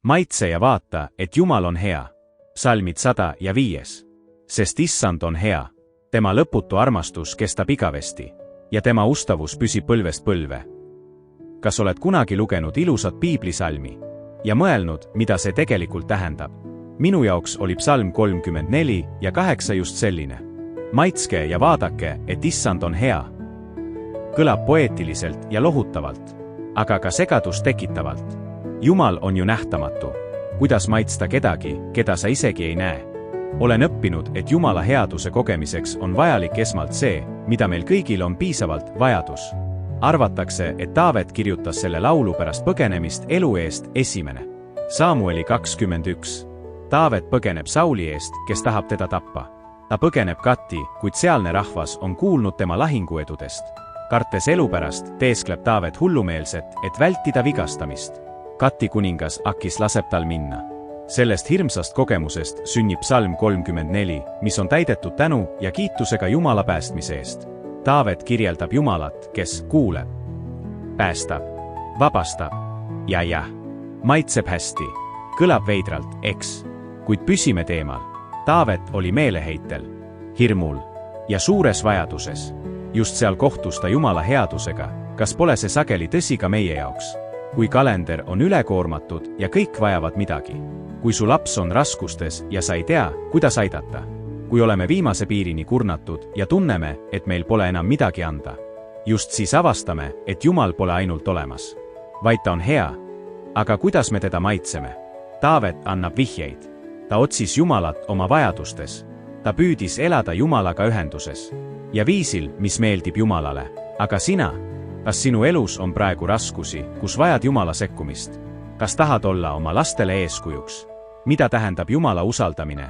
Maitse ja vaata, et Jumal on hea. Psalmid 105. Sest issand on hea. Tema lõputu armastus kestab igavesti ja tema ustavus püsib põlvest põlve. Kas oled kunagi lugenud ilusat piiblisalmi ja mõelnud, mida see tegelikult tähendab? Minu jaoks oli psalm 34:8 just selline. Maitske ja vaadake, et issand on hea. Kõlab poeetiliselt ja lohutavalt, aga ka segadust tekitavalt. Jumal on ju nähtamatu. Kuidas maitsta kedagi, keda sa isegi ei näe? Olen õppinud, et Jumala headuse kogemiseks on vajalik esmalt see, mida meil kõigil on piisavalt vajadus. Arvatakse, et Taavet kirjutas selle laulu pärast põgenemist elu eest esimene. Samueli 21. Taavet põgeneb Sauli eest, kes tahab teda tappa. Ta põgeneb Gati, kuid sealne rahvas on kuulnud tema lahinguedudest. Kartes elu pärast, teeskleb Taavet hullumeelset, et vältida vigastamist. Gati kuningas Akis laseb tal minna. Sellest hirmsast kogemusest sünnib psalm 34, mis on täidetud tänu ja kiitusega Jumala päästmise eest. Taavet kirjeldab Jumalat, kes kuuleb, päästab, vabastab ja maitseb hästi. Kõlab veidralt, eks, kuid püsime teemal. Taavet oli meeleheitel, hirmul ja suures vajaduses. Just seal kohtus ta Jumala headusega. Kas pole see sageli tõsi ka meie jaoks? Kui kalender on ülekoormatud ja kõik vajavad midagi. Kui su laps on raskustes ja sa ei tea, kuidas aidata. Kui oleme viimase piirini kurnatud ja tunneme, et meil pole enam midagi anda. Just siis avastame, et Jumal pole ainult olemas, vaid ta on hea. Aga kuidas me teda maitseme? Taavet annab vihjeid. Ta otsis Jumalat oma vajadustes. Ta püüdis elada Jumalaga ühenduses ja viisil, mis meeldib Jumalale. Aga sina, kas sinu elus on praegu raskusi, kus vajad Jumala sekkumist? Kas tahad olla oma lastele eeskujuks? Mida tähendab Jumala usaldamine?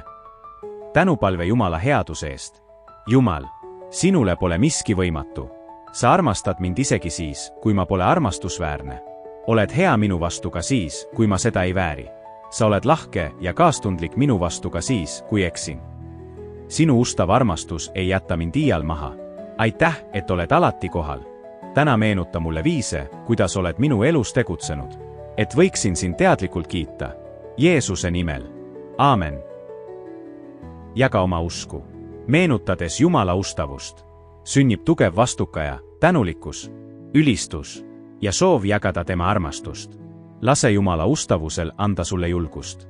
Tänupalve Jumala headuse eest. Jumal, sinule pole miski võimatu. Sa armastad mind isegi siis, kui ma pole armastusväärne. Oled hea minu vastu ka siis, kui ma seda ei vääri. Sa oled lahke ja kaastundlik minu vastu ka siis, kui eksin. Sinu ustav armastus ei jäta mind iial maha. Aitäh, et oled alati kohal. Täna meenuta mulle viise, kuidas oled minu elus tegutsenud. Et võiksin sind teadlikult kiita. Jeesuse nimel. Aamen. Jaga oma usku. Meenutades Jumala ustavust. Sünnib tugev vastukaja, tänulikkus, ülistus ja soov jagada tema armastust. Lase Jumala ustavusel anda sulle julgust.